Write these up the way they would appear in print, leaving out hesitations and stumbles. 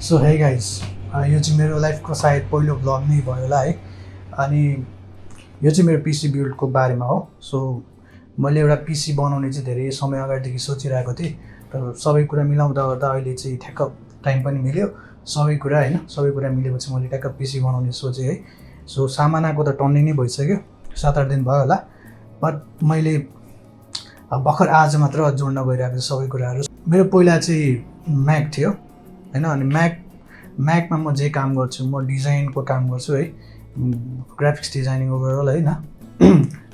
So hey guys, यो चाहिँ मेरो लाइफको सायद पहिलो भ्लग नै भयो होला है। अनि यो चाहिँ मेरो पिसी बिल्डको बारेमा हो। सो मैले एउटा पिसी बनाउने चाहिँ धेरै समय अगाडिदेखि सोचिरहेको थिएँ, तर सबै कुरा मिलाउँदा ओर्दा अहिले चाहिँ ठ्याक्क टाइम पनि मिल्यो। सबै कुरा मिलेपछि मैले ठ्याक्क पिसी बनाउने सोचेँ है। सो सामानाको त टन्ने नै भइसक्यो, 7-8 दिन भयो होला। बट मैले भर्खर आज मात्र जोड्न गइरहेको छु सबै कुराहरू। मेरो पहिला चाहिँ म्याक थियो हैन, अनि म्याकमा म जे काम गर्छु, म डिजाइनको काम गर्छु है, ग्राफिक्स डिजाइनिङ ओभरअल हैन।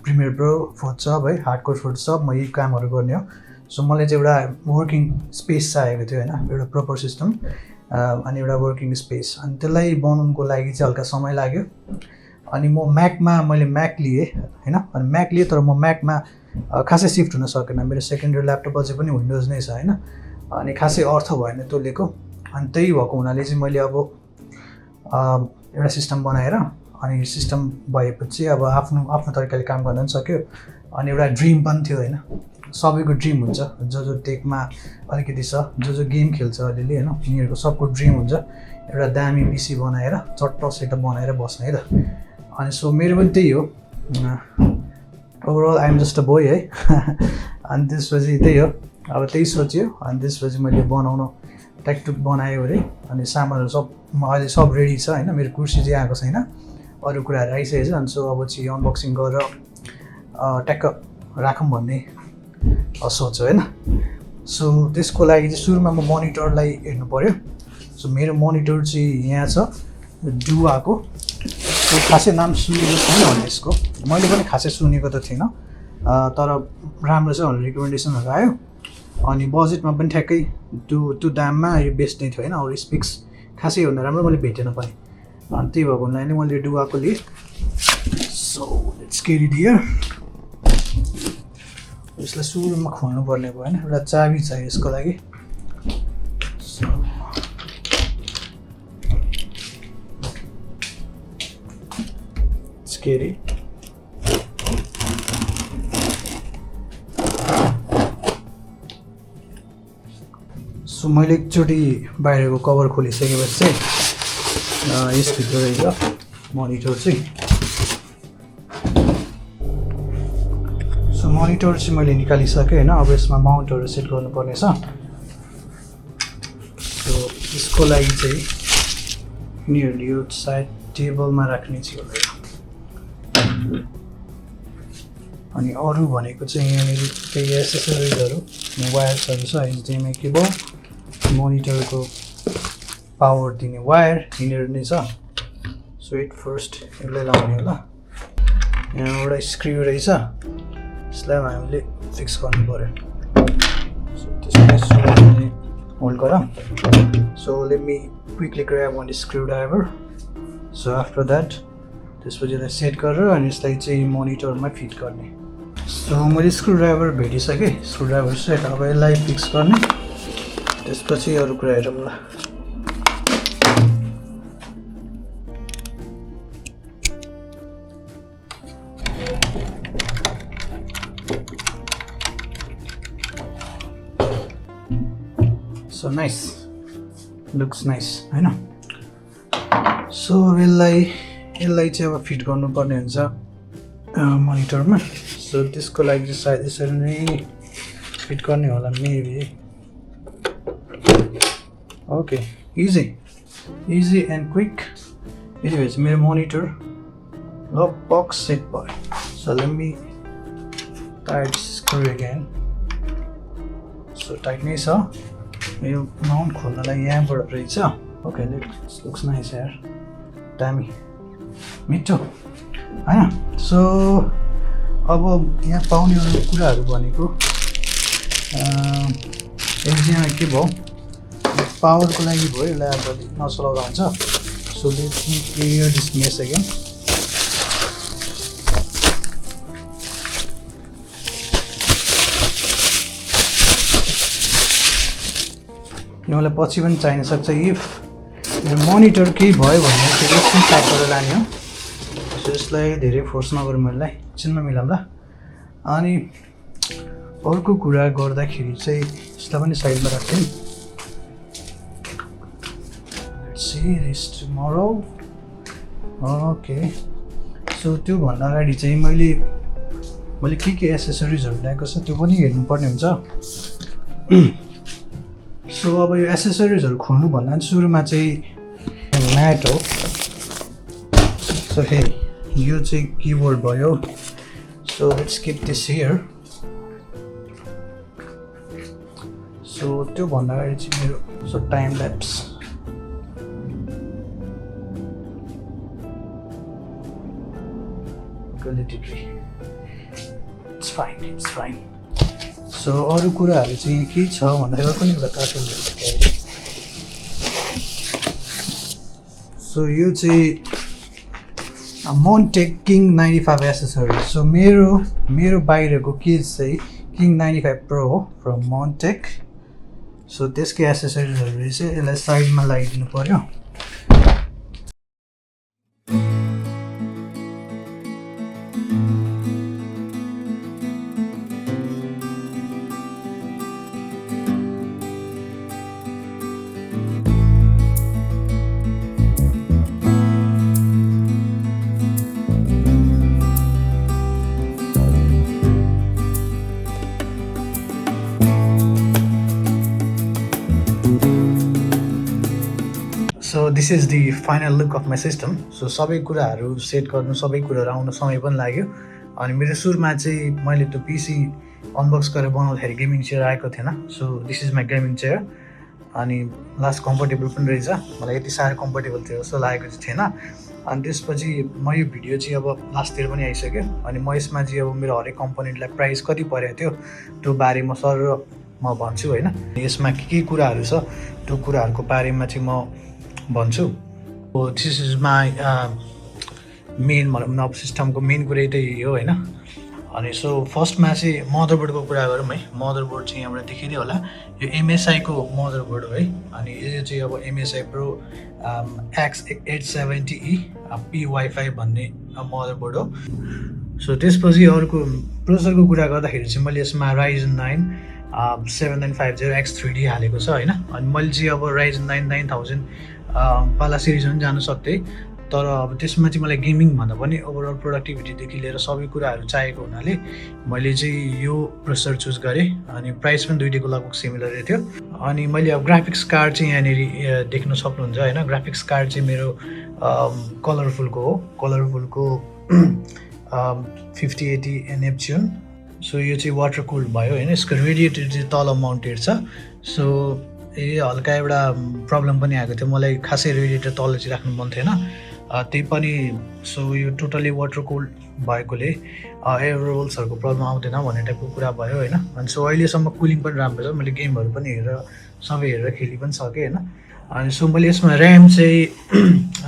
प्रिमियर प्रो, फोटोसप है, हार्डकोर फोटोसप, म यही कामहरू गर्ने हो। सो मलाई चाहिँ एउटा वर्किङ स्पेस चाहिएको थियो हैन, एउटा प्रपर सिस्टम अनि एउटा वर्किङ स्पेस। अनि त्यसलाई बनाउनुको लागि चाहिँ हल्का समय लाग्यो। अनि मैले म्याक लिएँ हैन, अनि म्याक लिएँ, तर म म्याकमा खासै सिफ्ट हुन सकेन। मेरो सेकेन्डरी ल्यापटप अझै पनि विन्डोज नै छ हैन, अनि खासै अर्थ भएन त्यो लिएको। अनि त्यही भएको हुनाले चाहिँ मैले अब एउटा सिस्टम बनाएर, अनि सिस्टम भएपछि अब आफ्नो तरिकाले काम गर्न पनि सक्यो। अनि एउटा ड्रिम पनि थियो हैन, सबैको ड्रिम हुन्छ, जो टेकमा अलिकति छ, जो गेम खेल्छ अलिअलि हैन, उनीहरूको सबको ड्रिम हुन्छ एउटा दामी पिसी बनाएर चट्ट सेटअप बनाएर बस्ने है त। अनि सो मेरो पनि त्यही हो। Overall I am just a boy है। अनि त्यसपछि त्यही हो, अब त्यही सोच्यो। अनि त्यसपछि मैले बनाउन ट्याकटुक बनायो अरे, अनि सामानहरू सब अहिले सब रेडी छ हैन। मेरो कुर्सी चाहिँ आएको छैन, अरू कुराहरू आइसकेको छ। अनि सो अब चाहिँ अनबक्सिङ गरेर ट्याक्क राखौँ भन्ने सोच हो हैन। सो त्यसको लागि चाहिँ सुरुमा म मोनिटरलाई हेर्नु पऱ्यो। सो मेरो मोनिटर चाहिँ यहाँ छ, डुवाको। सो खासै नाम सुनेको छैन होला यसको, मैले पनि खासै सुनेको त थिएन, तर राम्रो छ भनेर रिकमेन्डेसनहरू आयो। अनि बजेटमा पनि ठ्याक्कै त्यो दाममा यो बेस्ट नै थियो हैन। अरू स्पिक्स खासै भन्दा राम्रो मैले भेटेन पनि, अनि त्यही भएको हुनाले नै मैले डुवाको लिएँ। So let's get it here. यसलाई सुरुमा खोल्नु पर्ने भयो हैन, एउटा चाबी चाहियो यसको लागि। स्केरी सो मैले एकचोटि बाहिरको कभर खोलिसकेपछि चाहिँ यसभित्र रहेछ मोनिटर चाहिँ। सो मोनिटर चाहिँ मैले निकालिसकेँ होइन। अब यसमा माउन्टहरू सेट गर्नुपर्ने छ। सो यसको लागि चाहिँ यिनीहरूले यो सायद टेबलमा राख्ने थियो होला। अनि अरू भनेको चाहिँ यहाँनिर केही एसेसरिजहरू, वायर्सहरू छ, एचडिएमआई केबल, मोनिटरको पावर दिने वायर, यिनीहरू नै छ। सो फर्स्ट यसलाई लाउने होला। यहाँ एउटा स्क्रू रहेछ, यसलाई हामीले फिक्स गर्नु पऱ्यो। सो त्यसलाई होल्ड गरौँ। So let me quickly grab one screwdriver. So after that त्यसपछि यसलाई सेट गरेर अनि यसलाई चाहिँ मोनिटरमा फिट गर्ने। सो मैले स्क्रू ड्राइभर भेटिसकेँ, स्क्रू ड्राइभर सेट। अब यसलाई फिक्स गर्ने, त्यसपछि अरू कुरा हेरौँ ल। सो नाइस, लुक्स नाइस हैन। सो यसलाई चाहिँ अब फिट गर्नुपर्ने हुन्छ मोनिटरमा। सो त्यसको लागि चाहिँ सायद यसरी नै फिट गर्ने होला maybe. Okay, easy and quick. Anyways मेरो मोनिटर लगभग सेट भयो। So let me tight screw again. So tight नै छ। यो माउन्ट खोल्नलाई यहाँबाट रहेछ। ओके, लेट्स लुक्स नाइस यार, दामी मिठो हैन। सो अब यहाँ पाउने अरू कुराहरू भनेको एचडिएमआई के भयो, पावरको लागि भयो। यसलाई अब अलिक नचलाउँदा हुन्छ। So let me clear this mess again. यो मलाई पछि पनि चाहिन सक्छ। इफ मेरो मोनिटर केही भयो भने चाहिँ एकछिन साइड गरेर लाने हो। सो यसलाई धेरै फोर्स नगरौँ, मैले एकछिनमा मिलाउँला। अनि अर्को कुरा गर्दाखेरि चाहिँ यसलाई पनि साइडमा राख्छौँ। see this tomorrow. Okay. So त्योभन्दा अगाडि चाहिँ मैले के एसेसरिजहरू ल्याएको छ त्यो पनि हेर्नुपर्ने हुन्छ. सो अब यो एसेसरिजहरू खोल्नुभन्दा सुरुमा चाहिँ म्याट हो. सो हे यो चाहिँ किबोर्ड भयो. So let's keep this here. So त्योभन्दा अगाडि चाहिँ मेरो time laughs. It's fine. So अरू कुराहरू चाहिँ के छ भन्दाखेरि पनि एउटा कार्टुन हेर्छ. सो यो चाहिँ मोन्टेक किङ 95 एसेसरिज. सो मेरो बाहिरको केस चाहिँ किङ 95 प्रो हो फ्रम मोन्टेक. सो त्यसकै एसेसरिजहरू चाहिँ यसलाई साइडमा लगाइदिनु पर्यो. So this is the final look of my system. So सबै कुराहरू सेट गर्नु, सबै कुराहरू आउनु समय पनि लाग्यो. अनि मेरो सुरुमा चाहिँ मैले त्यो पिसी अनबक्स गरेर बनाउँदाखेरि गेमिङ चेयर आएको थिएन. So this is my gaming chair. अनि लास्ट कम्फर्टेबल पनि रहेछ. मलाई यति साह्रो कम्फर्टेबल थियो जस्तो लागेको चाहिँ थिएन. अनि त्यसपछि म यो भिडियो चाहिँ अब लास्टतिर पनि आइसक्यो. अनि म यसमा चाहिँ अब मेरो हरेक कम्पोनेन्टलाई प्राइस कति परेको थियो त्यो बारेमा म भन्छु होइन. यसमा के कुराहरू छ त्यो कुराहरूको बारेमा चाहिँ म भन्छु. दिस इज माई मेन भनौँ न. अब सिस्टमको मेन कुरै त्यही हो होइन. अनि सो फर्स्टमा चाहिँ मदरबोर्डको कुरा गरौँ है. मदरबोर्ड चाहिँ यहाँबाट देखिँदै होला. यो एमएसआईको मदरबोर्ड हो है. अनि यो चाहिँ अब एमएसआई प्रो X870E PY5 भन्ने मदरबोर्ड हो. सो त्यसपछि अर्को प्रोसेसरको कुरा गर्दाखेरि चाहिँ मैले यसमा Ryzen 9 7950X3D हालेको छ होइन. अनि मैले चाहिँ अब Ryzen 9 9000 पाला सिरिजमा पनि जानु सक्थेँ. तर अब त्यसमा चाहिँ मलाई गेमिङ भन्दा पनि ओभरअल प्रोडक्टिभिटीदेखि लिएर सबै कुराहरू चाहिएको हुनाले मैले चाहिँ यो प्रोसेसर चुज गरेँ. अनि प्राइस पनि दुइटैको लगभग सिमिलर थियो. अनि मैले अब ग्राफिक्स कार्ड चाहिँ यहाँनिर देख्न सक्नुहुन्छ होइन. ग्राफिक्स कार्ड चाहिँ मेरो कलरफुलको हो. कलरफुलको 5080 Neptune. सो यो चाहिँ वाटर कुल्ड भयो होइन. यसको रेडिएटर चाहिँ तल माउन्टेड छ. सो हल्का एउटा प्रब्लम पनि आएको थियो. मलाई खासै रेडिएटर तल चाहिँ राख्नु मन थिएन. त्यही पनि सो यो टोटली वाटर कुल्ड भएकोले एयर रोल्सहरूको प्रब्लम आउँदैन भन्ने टाइपको कुरा भयो होइन. अनि सो अहिलेसम्म कुलिङ पनि राम्रो छ. मैले गेमहरू पनि हेरेर खेली पनि सकेँ होइन. अनि सो मैले यसमा ऱ्याम चाहिँ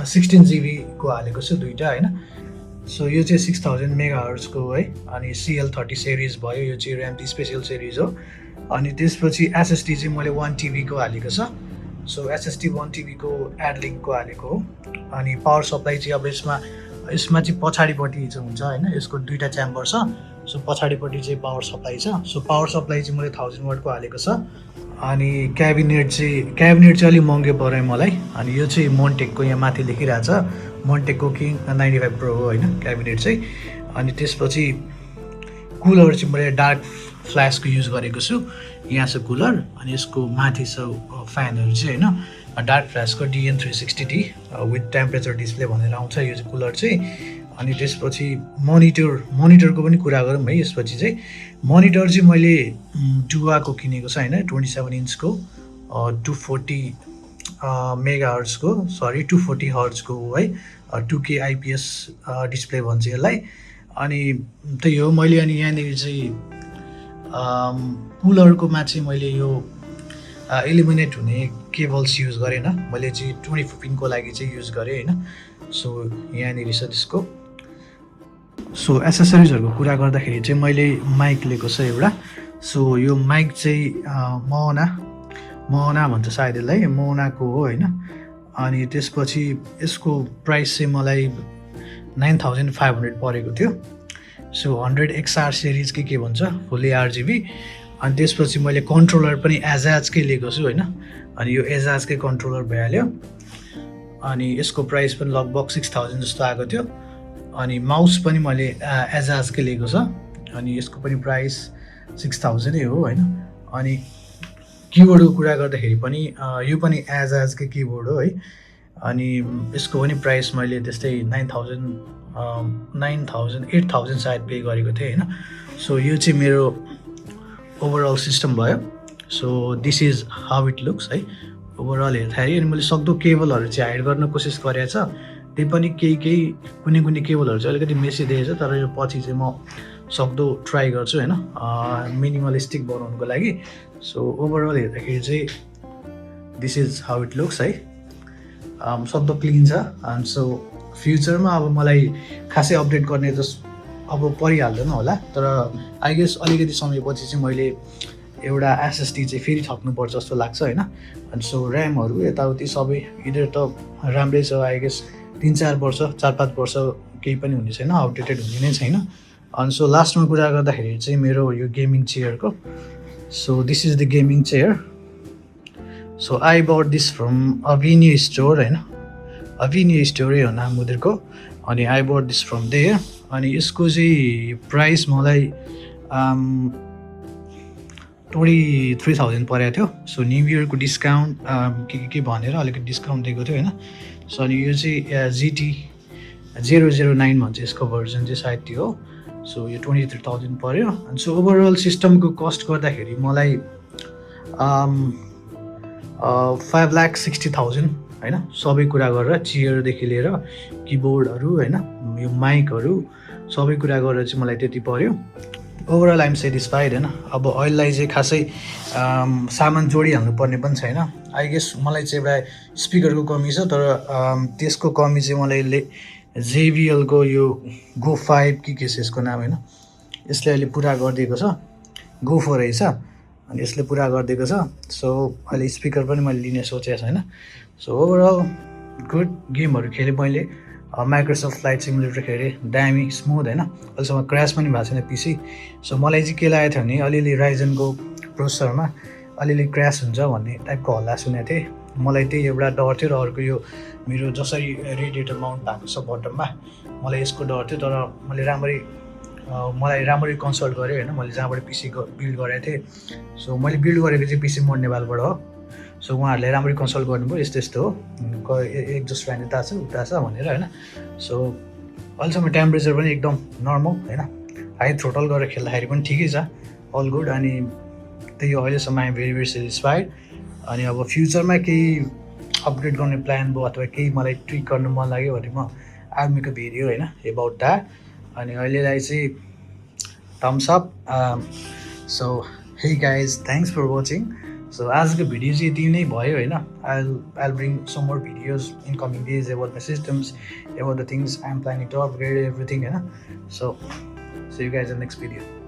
16 GB को हालेको छु दुइटा होइन. सो यो चाहिँ 6000 MHz को है. अनि CL30 सिरिज भयो. यो चाहिँ ऱ्याम स्पेसियल सिरिज हो. अनि त्यसपछि एसएसडी चाहिँ मैले 1 TB को हालेको छ. सो एसएसडी 1 TB को एडलिङ्कको हालेको हो. अनि पावर सप्लाई चाहिँ अब यसमा चाहिँ पछाडिपट्टि चाहिँ हुन्छ होइन. यसको दुईवटा च्याम्बर छ. सो पछाडिपट्टि चाहिँ पावर सप्लाई छ. सो पावर सप्लाई चाहिँ मैले 1000 वाटको हालेको छ. अनि क्याबिनेट चाहिँ अलिक महँगो पऱ्यो मलाई. अनि यो चाहिँ मोन्टेकको यहाँ माथि लेखिरहेछ मोन्टेकको किङ 95 प्रो हो होइन क्याबिनेट चाहिँ. अनि त्यसपछि कुलर चाहिँ मैले डार्क फ्ल्यासको युज गरेको छु. यहाँ छ कुलर. अनि यसको माथि छ फ्यानहरू चाहिँ होइन. डार्क फ्ल्यासको DN360D विथ टेम्परेचर डिस्प्ले भनेर आउँछ यो चाहिँ कुलर चाहिँ. अनि त्यसपछि मोनिटरको पनि कुरा गरौँ है. यसपछि चाहिँ मोनिटर चाहिँ मैले डुवाको किनेको छ होइन. 27 इन्चको 240 MHz को 240 Hz को है. 2K IPS डिस्प्ले भन्छ यसलाई. अनि त्यही हो. मैले अनि यहाँनिर चाहिँ कुलरकोमा चाहिँ मैले यो इलिमिनेट हुने केबल्स युज गरेन. मैले चाहिँ 24 पिनको लागि चाहिँ युज गरेँ होइन. सो यहाँनिर छ त्यसको. सो एसेसरिजहरूको कुरा गर्दाखेरि चाहिँ मैले माइक लिएको छ एउटा. सो यो माइक चाहिँ मोना भन्छ सायद यसलाई. मोनाको हो होइन. अनि त्यसपछि यसको प्राइस चाहिँ मलाई 9500 परेको थियो. सो 100 XR सिरिज के भन्छ फुल्ली RGB. अनि त्यसपछि मैले कन्ट्रोलर पनि एजाजकै लिएको छु होइन. अनि यो एजाजकै कन्ट्रोलर भइहाल्यो. अनि यसको प्राइस पनि लगभग 6000 जस्तो आएको थियो। अनि माउस पनि मैले एजाजकै लिएको छ अनि यसको पनि प्राइस 6000 नै हो होइन। अनि किबोर्डको कुरा गर्दाखेरि पनि यो पनि एजाजकै किबोर्ड हो है। अनि यसको पनि प्राइस मैले त्यस्तै 8000 सायद पे गरेको थिएँ होइन। सो यो चाहिँ मेरो ओभरअल सिस्टम भयो। So this is how it looks है ओभरअल हेर्दाखेरि। अनि मैले सक्दो केबलहरू चाहिँ हाइड गर्न कोसिस गरेको छ, त्यही पनि कुनै केबलहरू चाहिँ अलिकति मेसी देखेछ, तर यो पछि चाहिँ म सक्दो ट्राई गर्छु होइन मिनिमलिस्टिक बनाउनुको लागि। सो ओभरअल हेर्दाखेरि चाहिँ this is how it looks है। सक्दो क्लिन छ। एन्ड सो फ्युचरमा अब मलाई खासै अपडेट गर्ने त अब परिहाल्दैन होला, तर आई गेस अलिकति समयपछि चाहिँ मैले एउटा एसएसडी चाहिँ फेरि थप्नुपर्छ जस्तो लाग्छ होइन। अनि सो ऱ्यामहरू यताउति सबै इधर त राम्रै छ आई गेस 3-4 वर्ष 4-5 वर्ष केही पनि हुने छैन, अपडेटेड हुने नै छैन। अनि सो लास्टमा कुरा गर्दाखेरि चाहिँ मेरो यो गेमिङ चेयरको, so this is the gaming chair. So I bought this from Abhini store होइन, अभिनी स्टोरै हो नाम उनीहरूको। अनि I bought this from there. अनि यसको चाहिँ प्राइस मलाई 23,000 परेको थियो। सो न्यु इयरको डिस्काउन्ट के भनेर अलिकति डिस्काउन्ट दिएको थियो होइन। सो अनि यो चाहिँ GT 009 भन्छ यसको भर्जन चाहिँ सायद त्यो हो। सो यो 23,000 पऱ्यो। अनि सो ओभरअल सिस्टमको कस्ट गर्दाखेरि मलाई 5,60,000 होइन सबै कुरा गरेर, चेयरदेखि लिएर किबोर्डहरू होइन यो माइकहरू सबै कुरा गरेर चाहिँ मलाई त्यति पऱ्यो। ओभरअल आइएम सेटिस्फाइड होइन। अब अहिलेलाई चाहिँ खासै सामान जोडिहाल्नु पर्ने पनि छैन। आई गेस मलाई चाहिँ एउटा स्पिकरको कमी छ, तर त्यसको कमी चाहिँ मलाई JBLको यो Go 5 के छ यसको नाम होइन, यसले अहिले पुरा गरिदिएको छ। Go 4 रहेछ अनि यसले पुरा गरिदिएको छ। सो अहिले स्पिकर पनि मैले लिने सोचेको छु होइन। So overall good. गेमहरू खेलेँ मैले, माइक्रोसफ्ट फ्लाइट सिमुलेटर खेलेँ, दामी स्मुथ होइन, अहिलेसम्म क्र्यास पनि भएको छैन पिसी। सो मलाई चाहिँ के लागेको थियो भने अलिअलि राइजनको प्रोसेसरमा अलिअलि क्र्यास हुन्छ भन्ने टाइपको हल्ला सुनेको थिएँ। मलाई त्यही एउटा डर थियो। र अर्को यो मेरो जसरी रेडिएटर माउन्ट भएको छ बटममा, मलाई यसको डर थियो। तर मलाई राम्ररी कन्सल्ट गरेँ होइन, मैले जहाँबाट पिसी बिल्ड गरेको थिएँ। सो मैले बिल्ड गरेको चाहिँ पिसी मोड नेपालबाट हो। सो उहाँहरूले राम्ररी कन्सल्ट गर्नुभयो, यस्तो हो एक जस्ट फ्यान यता छ उता छ भनेर होइन। सो अहिलेसम्म टेम्परेचर पनि एकदम नर्मल होइन, हाई थ्रोटल गरेर खेल्दाखेरि पनि ठिकै छ, अल गुड। अनि त्यही हो अहिलेसम्म आइएम भेरी भेरी सेटिस्फाइड। अनि अब फ्युचरमा केही अपग्रेड गर्ने प्लान भयो अथवा केही मलाई ट्विक गर्नु मन लाग्यो भने म आर्मीको भिडियो होइन एबाउट द्याट। अनि अहिलेलाई चाहिँ thumbs up. So hey guys, thanks for watching. So आजको भिडियो चाहिँ यति नै भयो होइन। I'll bring some more videos in coming days about my systems, about the things I'm planning to upgrade, everything होइन। So see you guys in the next video.